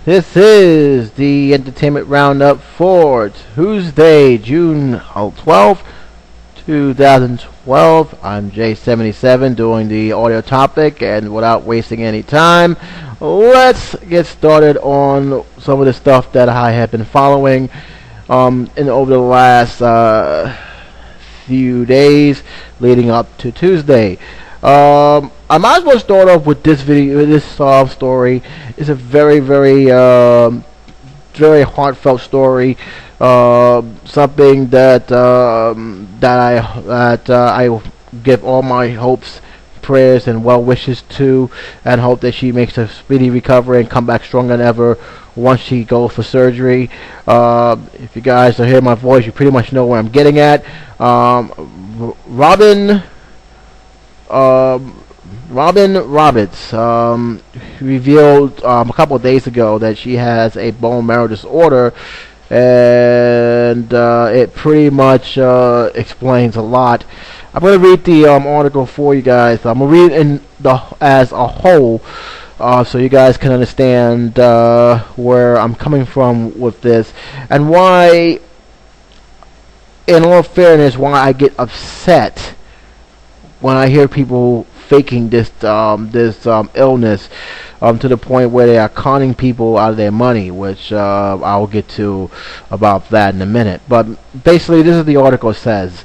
This is the entertainment roundup for Tuesday, June 12th, 2012. I'm J77 doing the audio topic, and without wasting any time, let's get started on some of the stuff that I have been following over the last few days leading up to Tuesday. I might as well start off with this video. This story is a very, very heartfelt story. Something that I give all my hopes, prayers, and well wishes to, and hope that she makes a speedy recovery and come back stronger than ever once she goes for surgery. If you guys are hearing my voice, you pretty much know where I'm getting at. Robin Roberts revealed a couple of days ago that she has a bone marrow disorder, and it pretty much explains a lot. I'm going to read the article for you guys. I'm going to read it as a whole, so you guys can understand where I'm coming from with this, and why, in all fairness, why I get upset when I hear people faking this illness to the point where they are conning people out of their money, which I'll get to about that in a minute. But basically, this is the article says.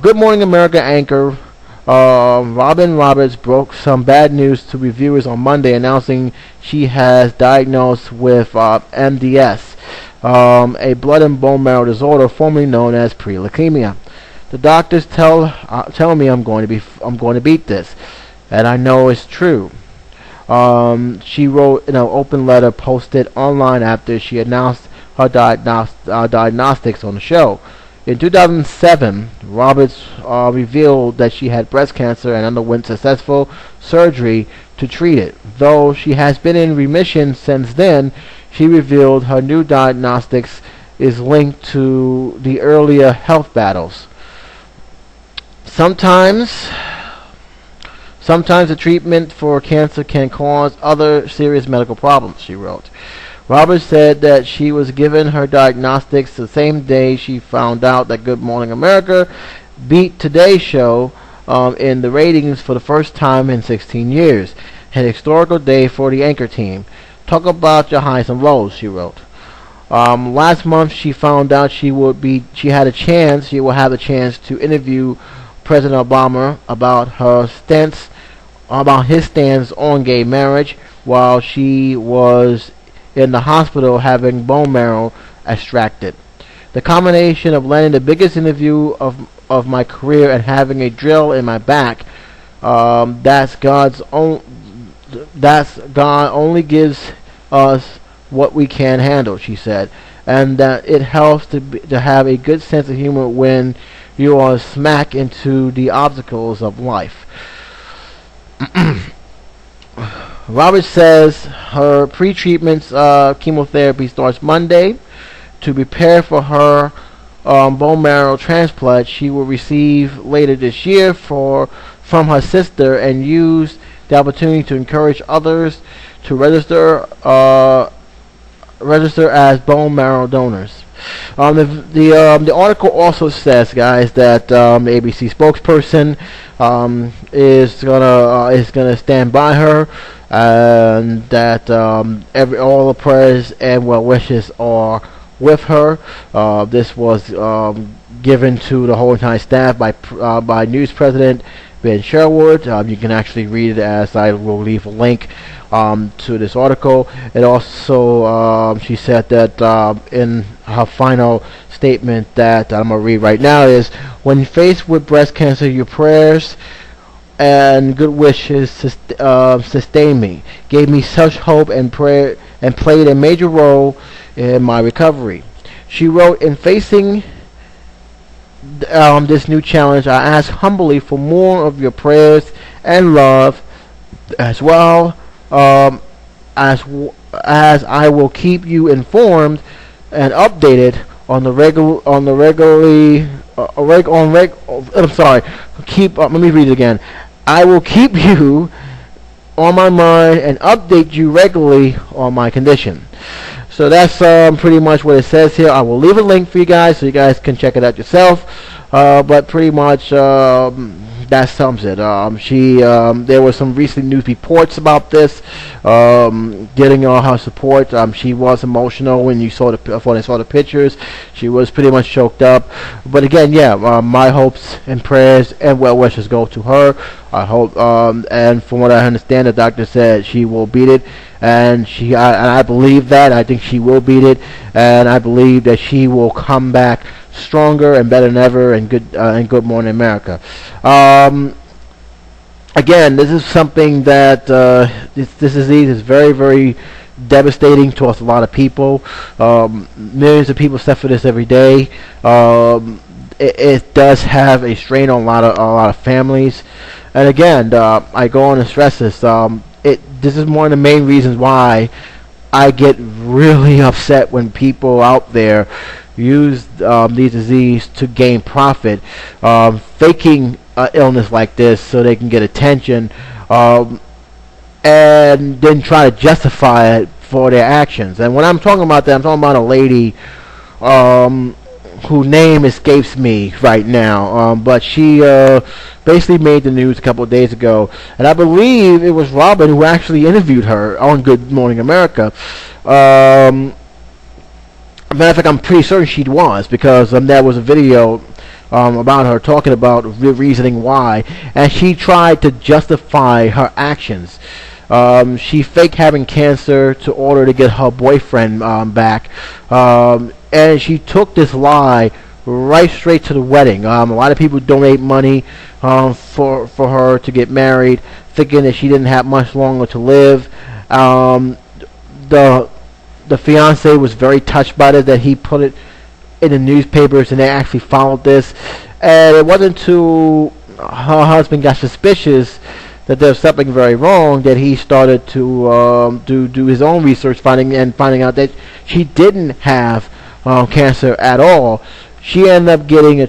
Good Morning America anchor Robin Roberts broke some bad news to reviewers on Monday, announcing she has diagnosed with M.D.S, a blood and bone marrow disorder formerly known as pre-leukemia. The doctors tell me I'm going to beat this, and I know it's true. She wrote in an open letter posted online after she announced her diagnostics on the show. In 2007, Roberts revealed that she had breast cancer and underwent successful surgery to treat it. Though she has been in remission since then, she revealed her new diagnostics is linked to the earlier health battles. Sometimes the treatment for cancer can cause other serious medical problems, she wrote. Roberts said that she was given her diagnostics the same day she found out that Good Morning America beat Today's Show in the ratings for the first time in 16 years. An historical day for the anchor team. Talk about your highs and lows, she wrote. Last month she found out she will have a chance to interview President Obama about his stance on gay marriage while she was in the hospital having bone marrow extracted. The combination of landing the biggest interview of my career and having a drill in my back, that's God only gives us what we can handle, she said, and that it helps to have a good sense of humor when you are smack into the obstacles of life. Roberts says her pre-treatment chemotherapy starts Monday. To prepare for her bone marrow transplant she will receive later this year from her sister, and use the opportunity to encourage others to register as bone marrow donors. The article also says, guys, that the ABC spokesperson is gonna stand by her, and that all the prayers and well wishes are with her. This was given to the whole entire staff by News President Ben Sherwood. You can actually read it, as I will leave a link to this article. It also, she said that in her final statement that I'm going to read right now is, when faced with breast cancer, your prayers and good wishes sustained me, gave me such hope and prayer, and played a major role in my recovery. She wrote, in facing this new challenge, I ask humbly for more of your prayers and love, as well as I will keep you informed and updated on the let me read it again. I will keep you on my mind and update you regularly on my condition. So that's pretty much what it says here. I will leave a link for you guys so you guys can check it out yourself. But pretty much that sums it. There were some recent news reports about this, getting all her support. She was emotional when I saw the pictures. She was pretty much choked up. But again, yeah, my hopes and prayers and well wishes go to her. I hope, and from what I understand, the doctor said she will beat it, and I believe that. I think she will beat it, and I believe that she will come back stronger and better than ever, and Good Morning America. Again, this is something that this disease is very, very devastating to us, a lot of people. Millions of people suffer this every day. It does have a strain on a lot of families. And again, I go on and stress this. This is one of the main reasons why I get really upset when people out there use these disease to gain profit, faking illness like this so they can get attention, and then try to justify it for their actions. And when I'm talking about that, I'm talking about a lady whose name escapes me right now, but she basically made the news a couple of days ago, and I believe it was Robin who actually interviewed her on Good Morning America. Matter of fact, I'm pretty certain she was, because there was a video about her talking about the reasoning why, and she tried to justify her actions. She faked having cancer to order to get her boyfriend back, and she took this lie right straight to the wedding. A lot of people donate money for her to get married, thinking that she didn't have much longer to live. The fiance was very touched by it, that he put it in the newspapers, and they actually followed this. And it wasn't until her husband got suspicious that there was something very wrong that he started to do his own research, finding out that she didn't have cancer at all. She ended up getting a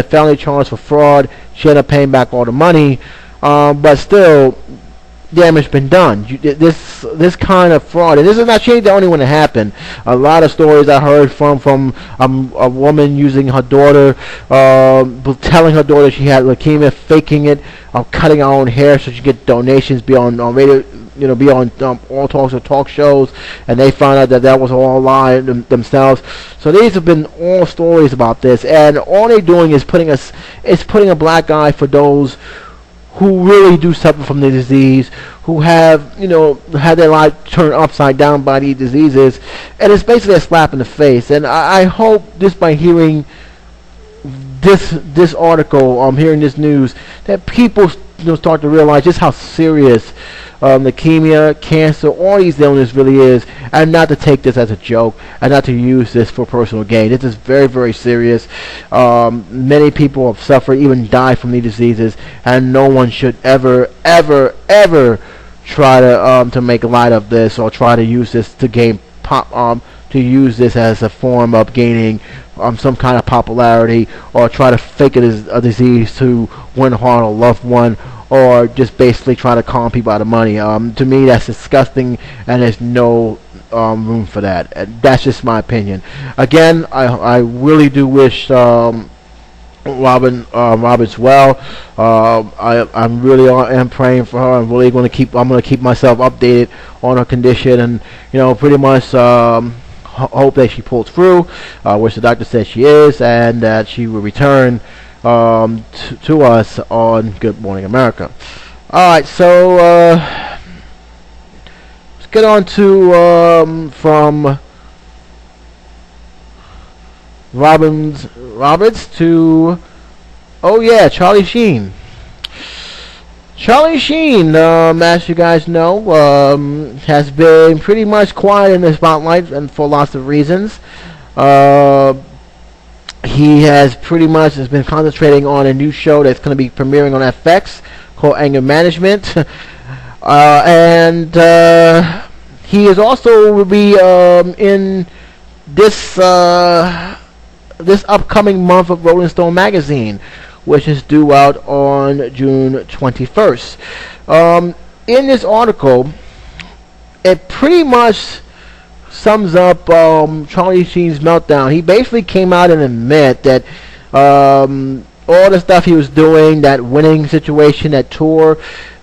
felony charge for fraud. She ended up paying back all the money, but still, damage been done. This kind of fraud, and this is not she ain't the only one that happened. A lot of stories I heard from a woman using her daughter, telling her daughter she had leukemia, faking it, cutting her own hair so she get donations, be on radio, be on all talk shows, and they found out that was all a lie themselves. So these have been all stories about this, and all they're doing is putting a black eye for those who really do suffer from the disease, who have had their life turned upside down by these diseases, and it's basically a slap in the face. And I hope just by hearing this article, hearing this news, that people start to realize just how serious leukemia, cancer, all these illnesses really is, and not to take this as a joke, and not to use this for personal gain. This is very, very serious. Many people have suffered, even died from these diseases, and no one should ever, ever, ever try to make light of this, or try to use this to gain to use this as a form of gaining some kind of popularity, or try to fake it as a disease to win a heart or loved one, or just basically try to con people out of money. To me, that's disgusting, and there's no room for that. And that's just my opinion. Again, I really do wish Robert's well. I'm really am praying for her. I'm really going to keep myself updated on her condition, and pretty much hope that she pulls through, which the doctor says she is, and that she will return to us on Good Morning America. Alright, so let's get on to from Roberts to Charlie Sheen. Charlie Sheen, as you guys know, has been pretty much quiet in the spotlight, and for lots of reasons. He has been concentrating on a new show that's going to be premiering on FX called Anger Management, and he is also will be in this upcoming month of Rolling Stone magazine, which is due out on June 21st. in this article, it pretty much sums up Charlie Sheen's meltdown. He basically came out and admit that all the stuff he was doing, that winning situation, that tour,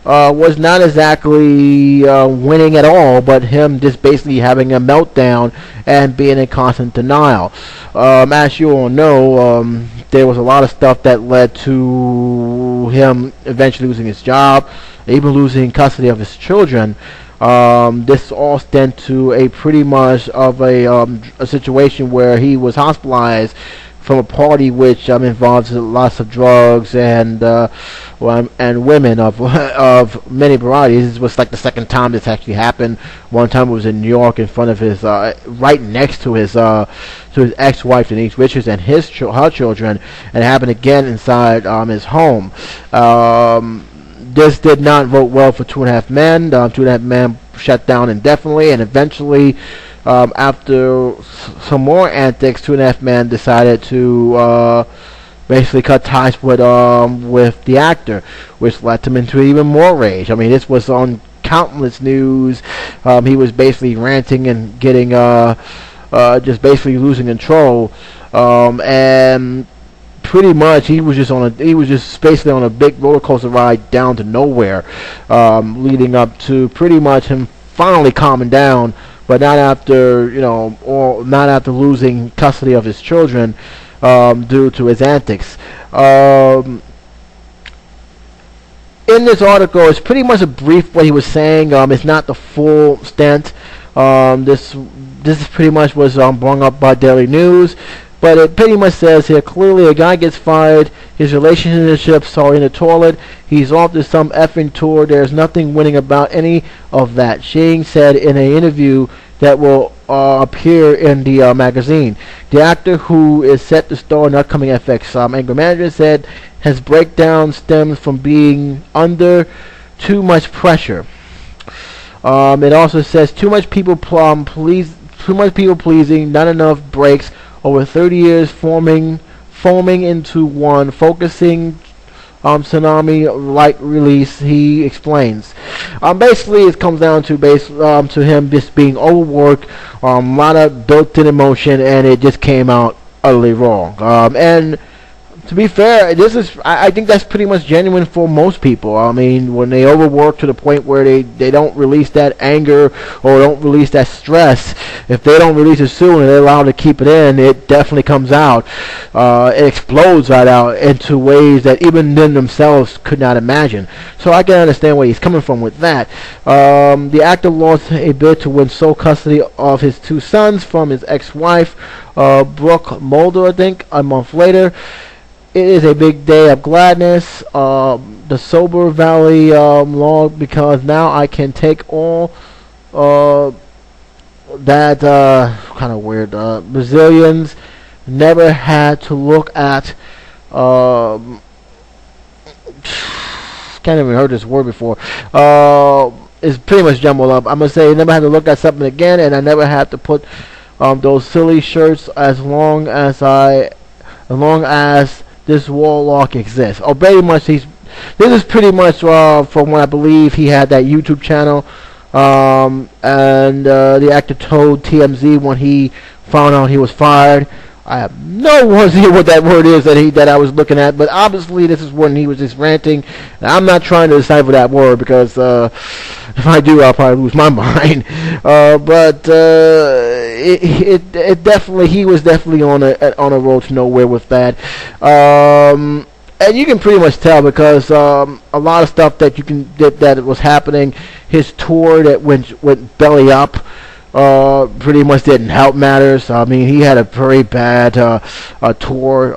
was not exactly winning at all, but him just basically having a meltdown and being in constant denial. As you all know, there was a lot of stuff that led to him eventually losing his job, even losing custody of his children. This all stemmed to a pretty much of a situation where he was hospitalized from a party which involves lots of drugs and women of many varieties. This was like the second time this actually happened. One time it was in New York in front of his, right next to his ex-wife Denise Richards and her children, and it happened again inside his home. This did not vote well for Two and a Half Men. Two and a Half Men shut down indefinitely, and eventually, after some more antics, Two and a Half Men decided to basically cut ties with the actor, which led him into even more rage. I mean, this was on countless news. He was basically ranting and getting just basically losing control, and pretty much he was just basically on a big roller coaster ride down to nowhere, leading up to pretty much him finally calming down, but not after not after losing custody of his children due to his antics. In this article, it's pretty much a brief what he was saying. It's not the full extent. This pretty much was brought up by Daily News. But it pretty much says here, clearly a guy gets fired, his relationships are in the toilet, he's off to some effing tour, there's nothing winning about any of that, Sheen said in an interview that will appear in the magazine. The actor, who is set to star in upcoming FX Anger Management, said his breakdown stems from being under too much pressure. It also says too much people pleasing, not enough breaks. Over 30 years foaming into one focusing tsunami-like release, he explains. Basically, it comes down to him just being overworked, a lot of built-in emotion, and it just came out utterly wrong. And to be fair, I think that's pretty much genuine for most people. I mean, when they overwork to the point where they don't release that anger or don't release that stress, if they don't release it soon and they're allowed to keep it in, it definitely comes out. It explodes right out into ways that even them themselves could not imagine. So I can understand where he's coming from with that. The actor lost a bid to win sole custody of his two sons from his ex-wife, Brooke Mulder, I think, a month later. It is a big day of gladness. The Sober Valley log, because now I can take all that kind of weird Brazilians never had to look at. Can't even heard this word before. It's pretty much jumbled up. I'm gonna say never had to look at something again, and I never had to put those silly shirts as long as this warlock exists. Oh, pretty much this is pretty much from what I believe he had that YouTube channel, and the actor told TMZ when he found out he was fired. I have no idea what that word is that I was looking at, but obviously this is when he was just ranting. And I'm not trying to decipher that word because if I do, I'll probably lose my mind. But it definitely, he was definitely on a road to nowhere with that. And you can pretty much tell because a lot of stuff that was happening. His tour that went belly up. Pretty much didn't help matters. I mean, he had a very bad tour,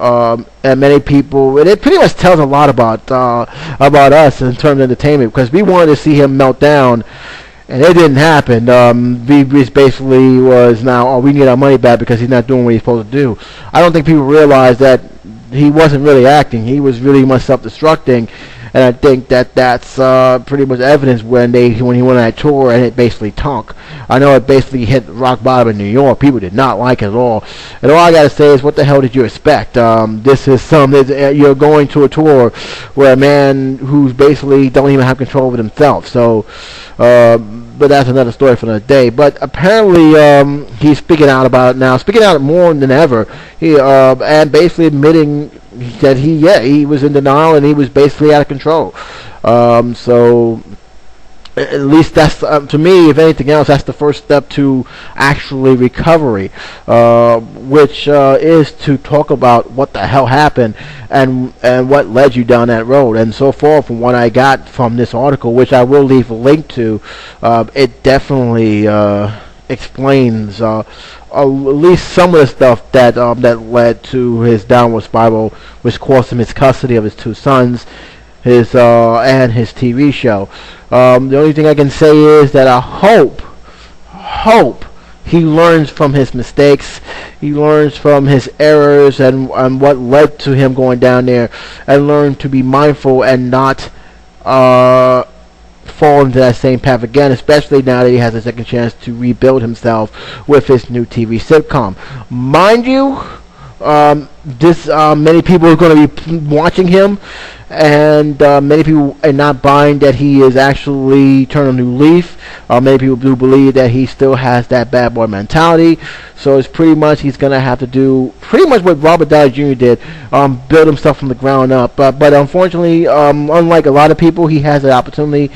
and many people. And it pretty much tells a lot about us in terms of entertainment, because we wanted to see him melt down, and it didn't happen. We basically was now, we need our money back because he's not doing what he's supposed to do. I don't think people realize that he wasn't really acting. He was really much self-destructing. and I think that that's pretty much evidence when he went on that tour and it basically tunk. I know it basically hit rock bottom in New York. People did not like it at all. And all I gotta say is, what the hell did you expect? This is you're going to a tour where a man who's basically don't even have control over himself. So, but that's another story for another day. But apparently, he's speaking out about it now, speaking out more than ever. And basically admitting that he was in denial and he was basically out of control. So at least that's, to me, if anything else, that's the first step to actually recovery, which is to talk about what the hell happened and what led you down that road. And so far, from what I got from this article, which I will leave a link to, it definitely explains at least some of the stuff that that led to his downward spiral, which cost him his custody of his two sons, his and his TV show. The only thing I can say is that I hope he learns from his mistakes. He learns from his errors and what led to him going down there, and learn to be mindful and not fall into that same path again, especially now that he has a second chance to rebuild himself with his new TV sitcom. Mind you, many people are going to be watching him, and many people are not buying that he is actually turned a new leaf. Many people do believe that he still has that bad boy mentality. So it's pretty much he's going to have to do pretty much what Robert Downey Jr. did, build himself from the ground up. But unfortunately, unlike a lot of people, he has the opportunity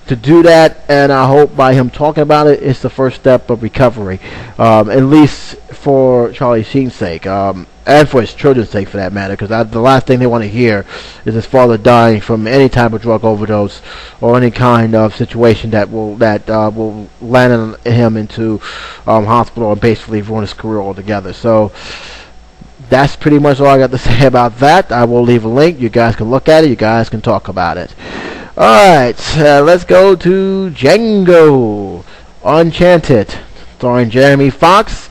to do that, and I hope by him talking about it, it's the first step of recovery, at least for Charlie Sheen's sake, and for his children's sake, for that matter, because the last thing they want to hear is his father dying from any type of drug overdose or any kind of situation that will land him into hospital and basically ruin his career altogether. So that's pretty much all I got to say about that. I will leave a link. You guys can look at it. You guys can talk about it. Alright, let's go to Django Enchanted, starring Jeremy Fox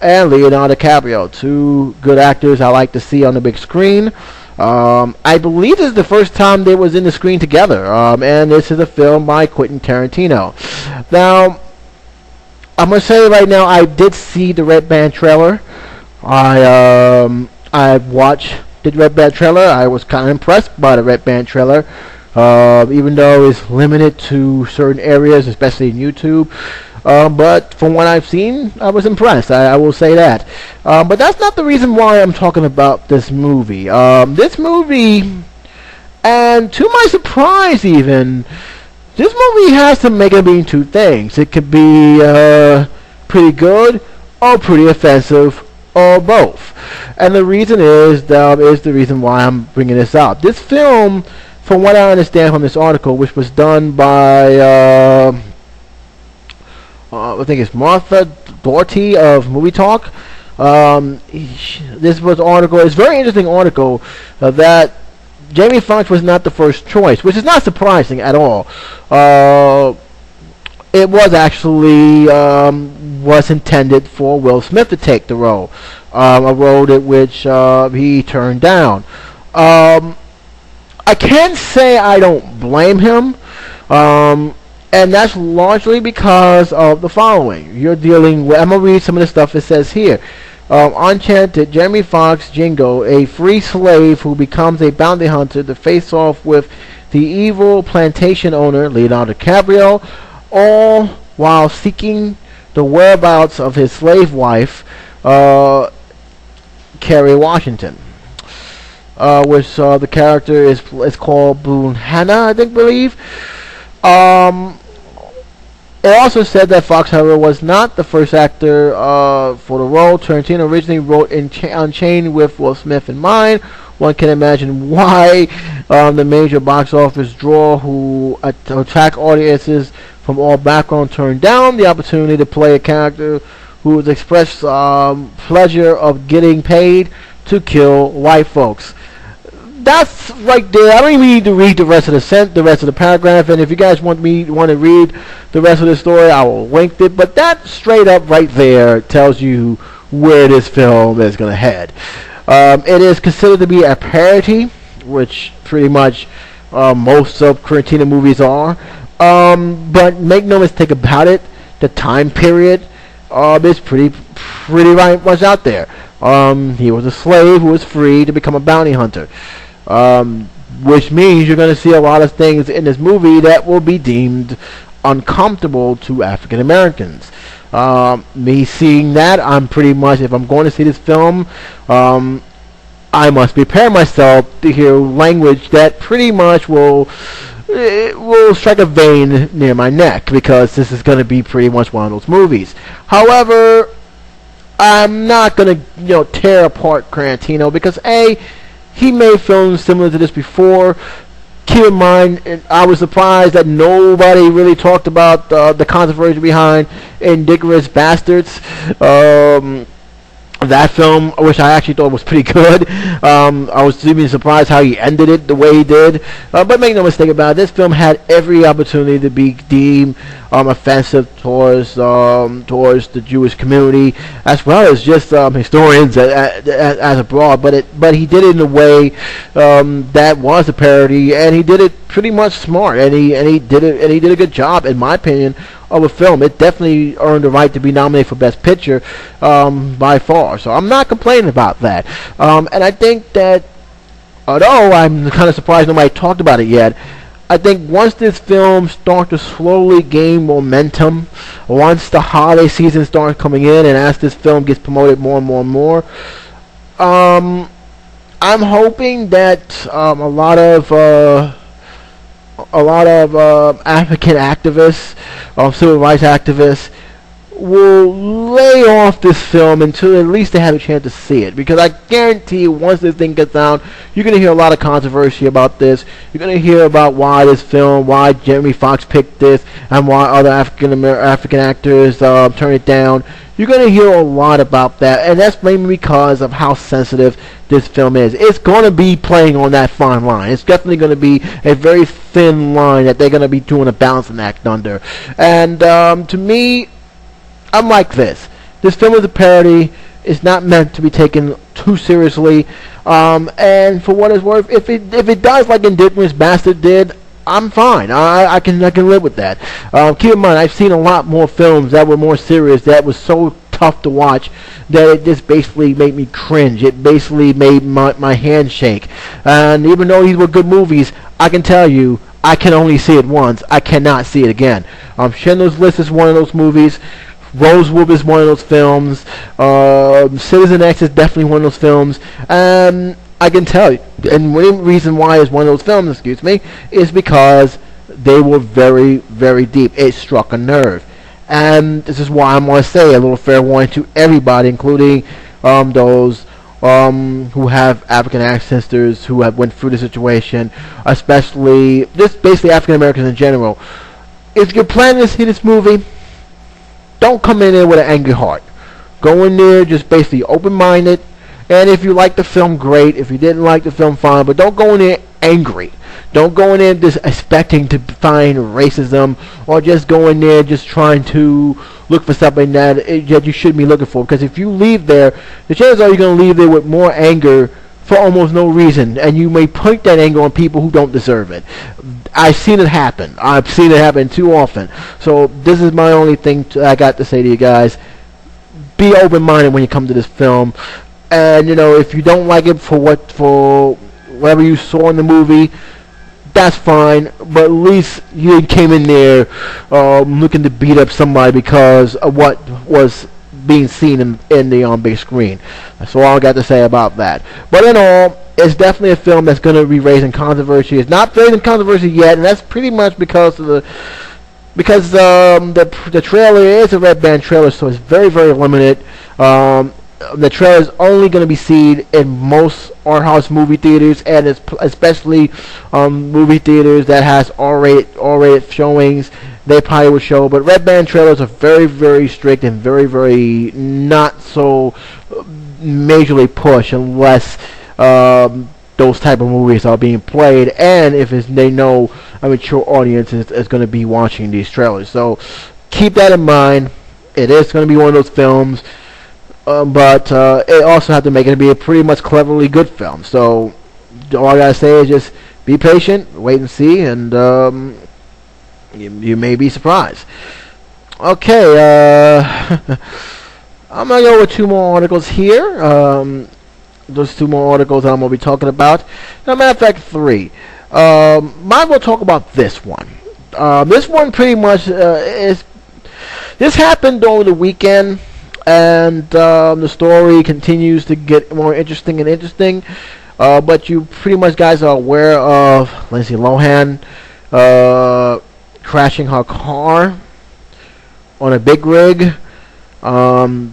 and Leonardo DiCaprio, two good actors I like to see on the big screen. I believe this is the first time they was in the screen together, and this is a film by Quentin Tarantino. Now, I'm going to say right now, I did see the Red Band trailer. I watched the Red Band trailer. I was kind of impressed by the Red Band trailer. Even though it's limited to certain areas, especially in YouTube. But from what I've seen, I was impressed. I will say that. But that's not the reason why I'm talking about this movie. This movie, and to my surprise even, this movie has to make it mean two things. It could be pretty good or pretty offensive, or both. And the reason is the reason why I'm bringing this up. This film, from what I understand from this article, which was done by, I think it's Martha Doherty of Movie Talk. This was article. It's a very interesting article that Jamie Foxx was not the first choice, which is not surprising at all. It was actually was intended for Will Smith to take the role, a role at which he turned down. I can't say I don't blame him, and that's largely because of the following. You're dealing with, I'm going to read some of the stuff it says here. Enchanted, Jeremy Foxx, Django, a free slave who becomes a bounty hunter to face off with the evil plantation owner, Leonardo DiCaprio, all while seeking the whereabouts of his slave wife, Kerry Washington. Which the character is called Boone Hanna, believe. It also said that Fox, however, was not the first actor for the role. Tarantino originally wrote Unchained with Will Smith in mind. One can imagine why the major box office draw who attract audiences from all backgrounds turned down the opportunity to play a character who has expressed pleasure of getting paid to kill white folks. That's right there. I don't even need to read the rest of the rest of the paragraph. And if you guys want to read the rest of the story, I will link it. But that straight up right there tells you where this film is going to head. It is considered to be a parody, which pretty much Most of Tarantino movies are. But make no mistake about it, the time period is pretty right much out there. He was a slave who was free to become a bounty hunter, which means you're going to see a lot of things in this movie that will be deemed uncomfortable to African Americans. Me seeing that, I'm pretty much, if I'm going to see this film, I must prepare myself to hear language that pretty much will strike a vein near my neck, because this is going to be pretty much one of those movies. However, I'm not going to tear apart Tarantino, because he made films similar to this before. Keep in mind, I was surprised that nobody really talked about the controversy behind Inglourious Basterds. That film, which I actually thought was pretty good. I was even surprised how he ended it the way he did. But make no mistake about it, this film had every opportunity to be deemed offensive towards the Jewish community, as well as just historians as abroad. But he did it in a way that was a parody, and he did it pretty much smart, and he did a good job, in my opinion, of a film. It definitely earned the right to be nominated for Best Picture by far. So I'm not complaining about that. And I think that, although I'm kind of surprised nobody talked about it yet, I think once this film starts to slowly gain momentum, once the holiday season starts coming in, and as this film gets promoted more and more and more, I'm hoping that a lot of African activists, civil rights activists, will lay off this film until at least they have a chance to see it. Because I guarantee you, once this thing gets out, you're going to hear a lot of controversy about this. You're going to hear about why Jeremy Foxx picked this, and why other African actors turned it down. You're going to hear a lot about that, and that's mainly because of how sensitive this film is. It's going to be playing on that fine line. It's definitely going to be a very thin line that they're going to be doing a balancing act under. And to me, I'm like this. This film is a parody. It's not meant to be taken too seriously. And for what it's worth, if it does like Inglourious Basterds did, I'm fine. I can live with that. Keep in mind, I've seen a lot more films that were more serious, that was so tough to watch, that it just basically made me cringe. It basically made my hand shake. And even though these were good movies, I can tell you, I can only see it once. I cannot see it again. Schindler's List is one of those movies. Rosewood is one of those films. Citizen X is definitely one of those films. And I can tell you, and one reason why it's one of those films, is because they were very, very deep. It struck a nerve. And this is why I'm going to say a little fair warning to everybody, including those who have African ancestors, who have went through the situation, especially, just basically African Americans in general. If you're planning to see this movie, don't come in there with an angry heart. Go in there just basically open-minded. And if you like the film, great. If you didn't like the film, fine. But don't go in there angry. Don't go in there just expecting to find racism, or just go in there just trying to look for something that you shouldn't be looking for. Because if you leave there, the chances are you're going to leave there with more anger for almost no reason. And you may point that anger on people who don't deserve it. I've seen it happen. I've seen it happen too often. So this is my only thing I got to say to you guys. Be open-minded when you come to this film. And if you don't like it for whatever you saw in the movie, that's fine. But at least you came in there looking to beat up somebody because of what was being seen in the big screen. That's all I got to say about that. But in all, it's definitely a film that's going to be raising controversy. It's not raising controversy yet, and that's pretty much because of the trailer is a red band trailer, so it's very, very limited. The trailer is only going to be seen in most art house movie theaters, and especially movie theaters that has R-rated showings. They probably will show, but red band trailers are very, very strict and very, very not so majorly push unless those type of movies are being played, and if they know a mature audience is going to be watching these trailers. So keep that in mind. It is going to be one of those films, but it also has to make it be a pretty much cleverly good film. So all I gotta say is just be patient, wait and see, and you may be surprised. Okay, I'm going to go with two more articles here. Those two more articles that I'm going to be talking about. As a matter of fact, three. Might as well talk about this one. This one pretty much is... This happened over the weekend, and the story continues to get more interesting and interesting. But you pretty much guys are aware of Lindsay Lohan crashing her car on a big rig. And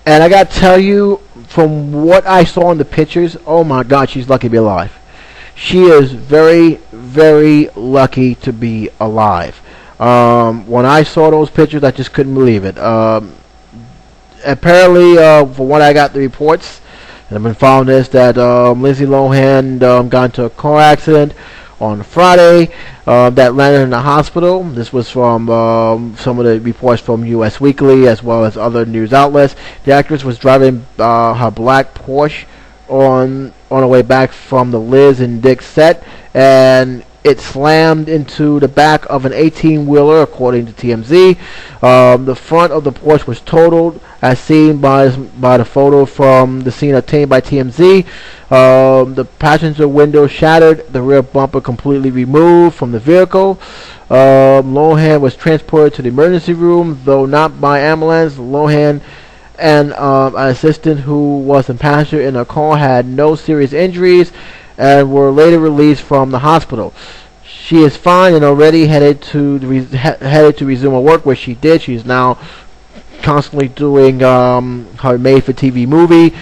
I got to tell you, from what I saw in the pictures, oh my God, she's lucky to be alive. She is very, very lucky to be alive. When I saw those pictures, I just couldn't believe it. Apparently, from what I got the reports, and I've been following this, that Lindsay Lohan got into a car accident on Friday that landed in the hospital. This was from some of the reports from U.S. Weekly as well as other news outlets. The actress was driving her black Porsche on her way back from the Liz and Dick set, and it slammed into the back of an 18-wheeler, according to TMZ. The front of the Porsche was totaled, as seen by the photo from the scene obtained by TMZ. The passenger window shattered, the rear bumper completely removed from the vehicle. Lohan was transported to the emergency room, though not by ambulance. Lohan and an assistant who was a passenger in a car had no serious injuries and were later released from the hospital. She is fine and already headed to resume her work, which she did. She is now constantly doing her made-for-TV movie,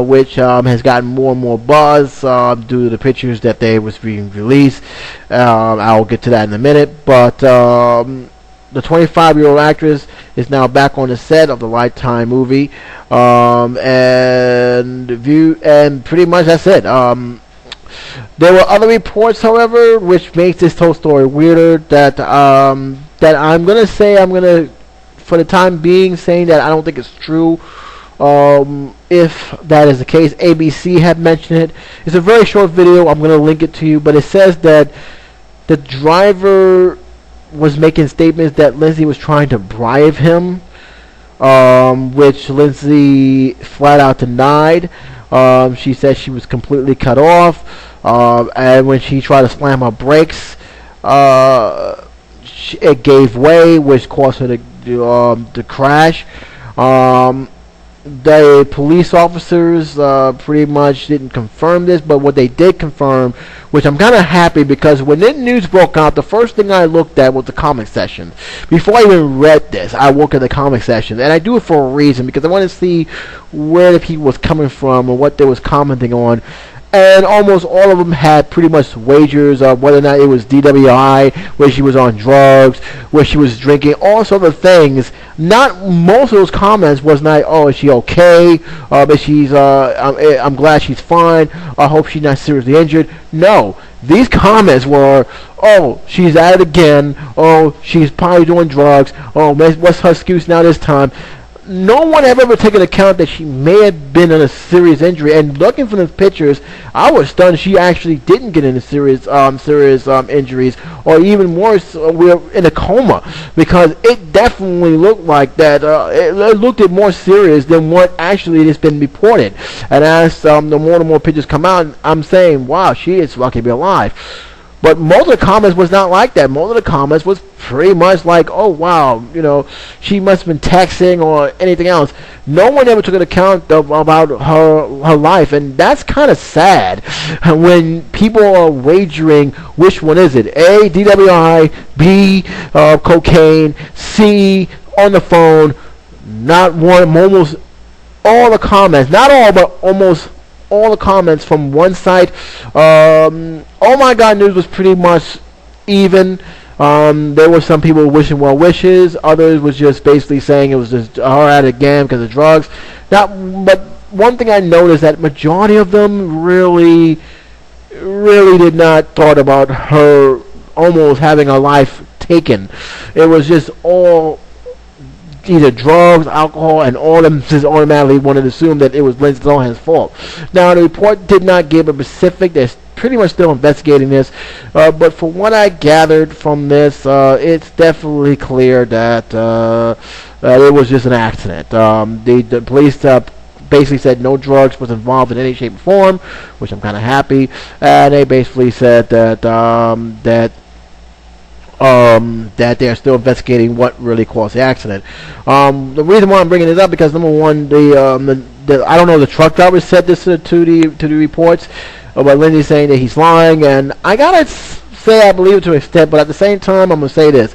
which has gotten more and more buzz due to the pictures that they was being released. I'll get to that in a minute, but the 25-year-old actress is now back on the set of the Lifetime movie, and pretty much that's it. There were other reports, however, which makes this whole story weirder. That I'm gonna for the time being, saying that I don't think it's true. If that is the case, ABC had mentioned it. It's a very short video. I'm gonna link it to you, but it says that the driver was making statements that Lindsay was trying to bribe him, which Lindsay flat out denied. She said she was completely cut off, and when she tried to slam her brakes, it gave way, which caused her to crash. The police officers pretty much didn't confirm this, but what they did confirm, which I'm kind of happy, because when the news broke out, the first thing I looked at was the comment section. Before I even read this, I looked at the comment section, and I do it for a reason, because I want to see where the people was coming from and what they was commenting on. And almost all of them had pretty much wagers of whether or not it was DWI, where she was on drugs, where she was drinking, all sort of things. Not most of those comments was not, oh, is she okay? But I'm glad she's fine. I hope she's not seriously injured. No, these comments were, oh, she's at it again. Oh, she's probably doing drugs. Oh, what's her excuse now this time? No one have ever taken account that she may have been in a serious injury. And looking from the pictures, I was stunned she actually didn't get into serious injuries, or even worse, we're in a coma, because it definitely looked like that. It looked more serious than what actually has been reported. And as the more and more pictures come out, I'm saying, wow, she is lucky to be alive. But most of the comments was not like that. Most of the comments was pretty much like, oh, wow, she must have been texting or anything else. No one ever took an account about her life, and that's kind of sad when people are wagering which one is it. A, DWI, B, cocaine, C, on the phone. Not one, almost all the comments, not all, but almost all the comments from one site. Oh My God News was pretty much even. There were some people wishing well wishes. Others was just basically saying it was just her at it again because of drugs. But one thing I noticed, that majority of them really did not thought about her almost having her life taken. It was just all either drugs, alcohol, and all of them just automatically wanted to assume that it was Lindsay Lohan's fault. Now, the report did not give a specific. They're pretty much still investigating this, but from what I gathered from this, it's definitely clear that it was just an accident. The police basically said no drugs was involved in any shape or form, which I'm kind of happy, and they basically said that that they're still investigating what really caused the accident. The reason why I'm bringing this up because number one, the I don't know, the truck driver said this to the reports about Lindsay saying that he's lying, and I gotta say I believe it to an extent, but at the same time I'm gonna say this: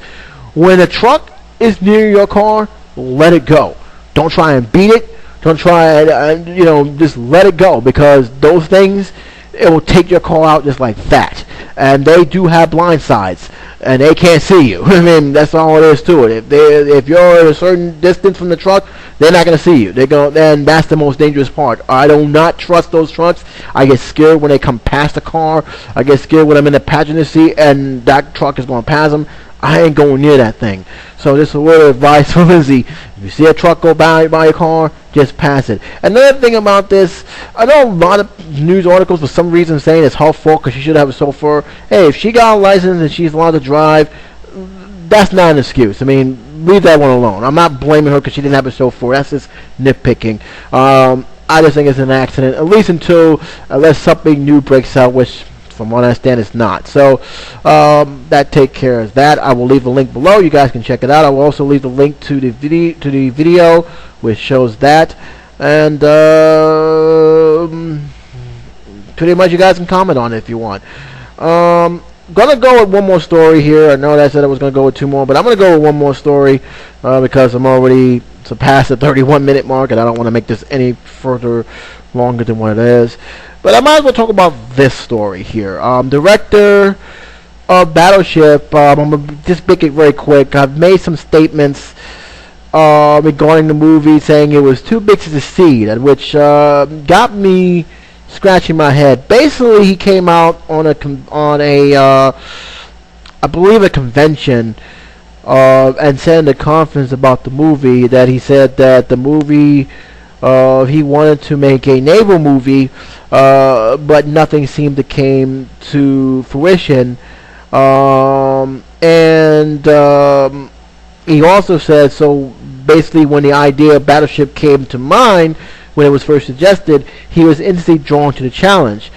when a truck is near your car, let it go. Don't try and beat it. Don't try and just let it go, because those things, it will take your car out just like that. And they do have blind sides, and they can't see you. I mean, that's all it is to it. If you're at a certain distance from the truck, they're not going to see you. Then that's the most dangerous part. I do not trust those trucks. I get scared when they come past the car. I get scared when I'm in the passenger seat and that truck is going past them. I ain't going near that thing. So this is a word of advice for Lindsay. If you see a truck go by your car, just pass it. Another thing about this, I know a lot of news articles for some reason saying it's her fault because she should have a chauffeur. Hey, if she got a license and she's allowed to drive, that's not an excuse. I mean, leave that one alone. I'm not blaming her because she didn't have a chauffeur. That's just nitpicking. I just think it's an accident, at least unless something new breaks out, which from what I understand, it's not. So that takes care of that. I will leave the link below. You guys can check it out. I will also leave the link to the video which shows that. And pretty much you guys can comment on it if you want. Gonna go with one more story here. I know that I said I was gonna go with two more, but I'm gonna go with one more story because I'm already surpassed the 31-minute mark, and I don't want to make this any further longer than what it is. But I might as well talk about this story here. Director of Battleship, I'm going to just make it very quick. I've made some statements regarding the movie saying it was too big to succeed, which got me scratching my head. Basically, he came out on a I believe a convention and said in a conference about the movie that he said that the movie he wanted to make a naval movie, but nothing seemed to came to fruition. He also said, so basically when the idea of Battleship came to mind, when it was first suggested, he was instantly drawn to the challenge.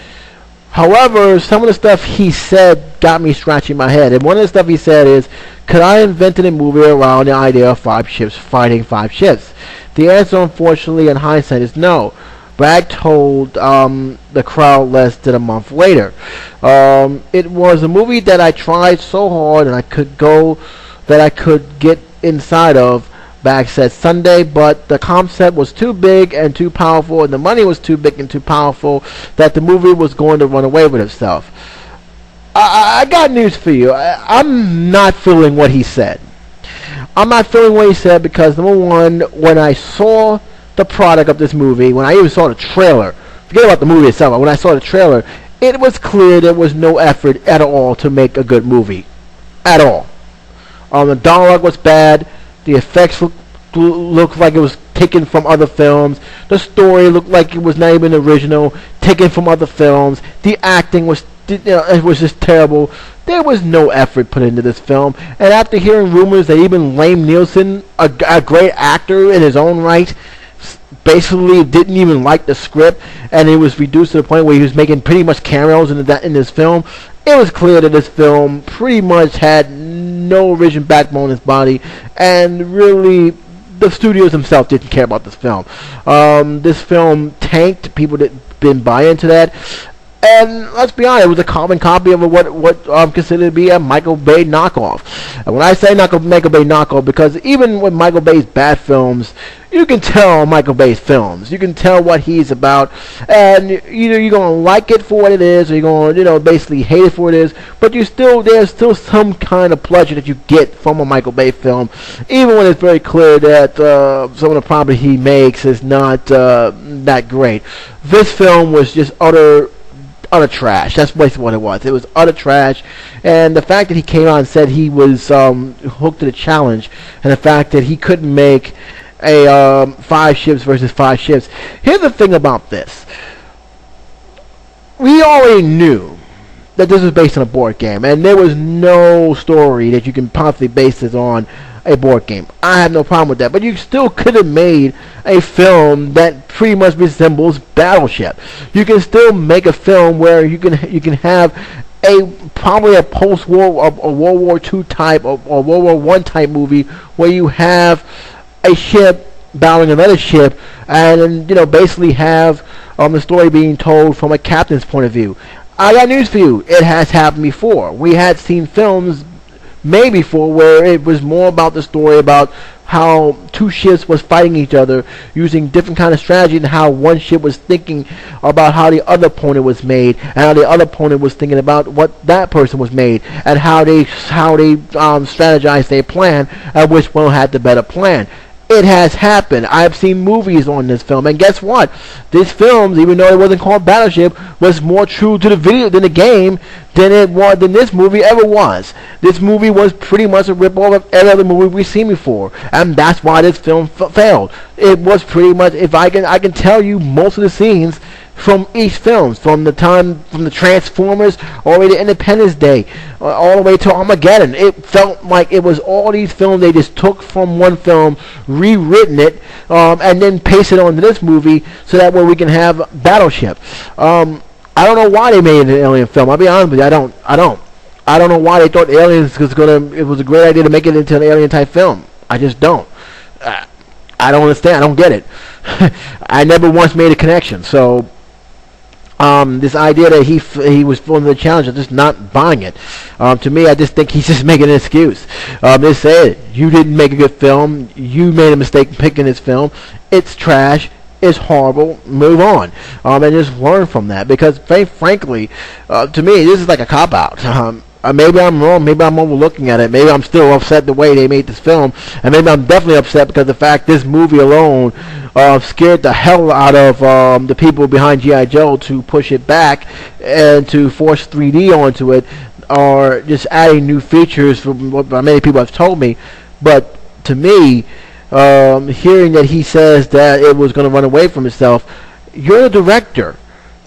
However, some of the stuff he said got me scratching my head. And one of the stuff he said is, could I invent a movie around the idea of 5 ships fighting 5 ships? The answer, unfortunately, in hindsight, is no. Bragg told the crowd less than a month later. It was a movie that I tried so hard and I could get inside of, Bragg said Sunday, but the concept was too big and too powerful, and the money was too big and too powerful that the movie was going to run away with itself. I got news for you. I'm not feeling what he said. I'm not feeling what he said because, number one, when I saw the product of this movie, when I even saw the trailer, forget about the movie itself, when I saw the trailer, it was clear there was no effort at all to make a good movie. At all. The dialogue was bad. The effects looked like it was taken from other films. The story looked like it was not even original, taken from other films. The acting was, it was just terrible. There was no effort put into this film. And after hearing rumors that even Liam Neeson, a great actor in his own right, basically didn't even like the script, and it was reduced to the point where he was making pretty much cameos in this film, it was clear that this film pretty much had no original backbone in its body, and really the studios themselves didn't care about this film. This film tanked. People didn't buy into that. And let's be honest, it was a carbon copy of what considered to be a Michael Bay knockoff. And when I say Michael Bay knockoff, because even with Michael Bay's bad films, you can tell Michael Bay's films. You can tell what he's about, and either you're gonna like it for what it is, or you're gonna, basically hate it for what it is. But there's still some kind of pleasure that you get from a Michael Bay film, even when it's very clear that some of the property he makes is not that great. This film was just utter utter trash. That's basically what it was. It was utter trash. And the fact that he came out and said he was hooked to the challenge, and the fact that he couldn't make a 5 ships versus 5 ships. Here's the thing about this. We already knew that this was based on a board game, and there was no story that you can possibly base this on a board game. I have no problem with that, but you still could have made a film that pretty much resembles Battleship. You can still make a film where you can have probably a post-war, a World War II type or World War I type movie where you have a ship battling another ship, and basically have the story being told from a captain's point of view. I got news for you. It has happened before. We had seen films made before where it was more about the story about how 2 ships was fighting each other using different kind of strategy, and how one ship was thinking about how the other opponent was made, and how the other opponent was thinking about what that person was made, and how they strategized their plan, and which one had the better plan. It has happened. I've seen movies on this film, and guess what? This film, even though it wasn't called Battleship, was more true to the video than the game than this movie ever was. This movie was pretty much a rip-off of every other movie we've seen before, and that's why this film failed. It was pretty much, if I can tell you most of the scenes from each film, from the Transformers all the way to Independence Day, all the way to Armageddon. It felt like it was all these films they just took from one film, rewritten it, and then pasted it onto this movie, so that way we can have Battleship. I don't know why they made it an alien film. I'll be honest with you, I don't know why they thought aliens it was a great idea to make it into an alien type film. I just don't. I don't understand. I don't get it. I never once made a connection. So this idea that he was pulling the challenge, I'm just not buying it. To me, I just think he's just making an excuse. They said, you didn't make a good film. You made a mistake in picking this film. It's trash. It's horrible. Move on. And just learn from that. Because, frankly, to me, this is like a cop-out. Maybe I'm wrong. Maybe I'm overlooking at it. Maybe I'm still upset the way they made this film. And maybe I'm definitely upset because the fact this movie alone scared the hell out of the people behind G.I. Joe to push it back and to force 3D onto it, or just adding new features from what many people have told me. But to me, hearing that he says that it was going to run away from itself, you're the director.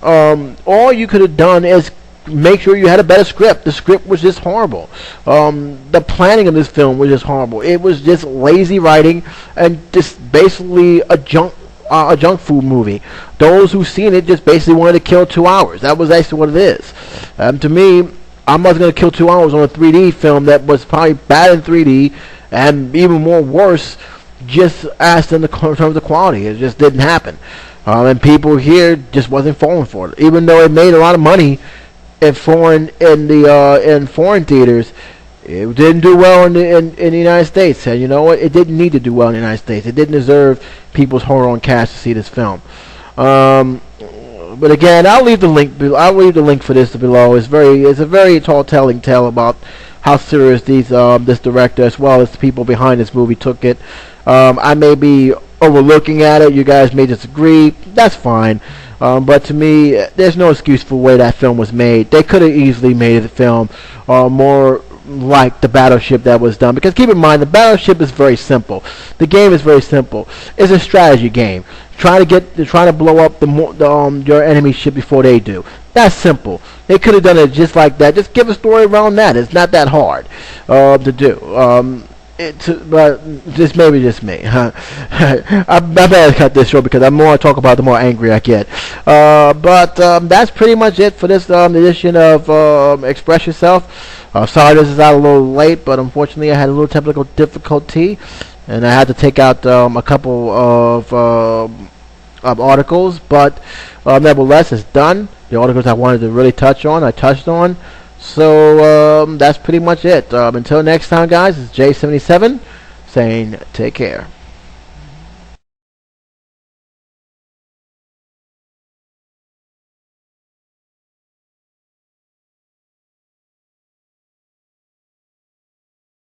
All you could have done is make sure you had a better script. The script was just horrible. The planning of this film was just horrible. It was just lazy writing and just basically a junk food movie. Those who seen it just basically wanted to kill 2 hours. That was actually what it is. To me, I'm not going to kill 2 hours on a 3D film that was probably bad in 3D and even more worse just as in terms of quality. It just didn't happen. And people here just wasn't falling for it. Even though it made a lot of money in foreign theaters, it didn't do well in the United States. And you know what? It didn't need to do well in the United States. It didn't deserve people's hard-earned cash to see this film. But again, I'll leave the link. I'll leave the link for this below. It's a very tall-telling tale about how serious this director, as well as the people behind this movie, took it. I may be overlooking at it. You guys may disagree. That's fine. But to me, there's no excuse for the way that film was made. They could have easily made the film more like the Battleship that was done. Because keep in mind, the Battleship is very simple. The game is very simple. It's a strategy game. Trying to blow up your enemy ship before they do. That's simple. They could have done it just like that. Just give a story around that. It's not that hard to do. But just me. I better cut this short because the more I talk about it, the more angry I get. But that's pretty much it for this edition of Express Yourself. Sorry this is out a little late, but unfortunately I had a little technical difficulty, and I had to take out a couple of articles. But nevertheless, it's done. The articles I wanted to really touch on, I touched on. So that's pretty much it. Until next time, guys, it's J77 saying take care.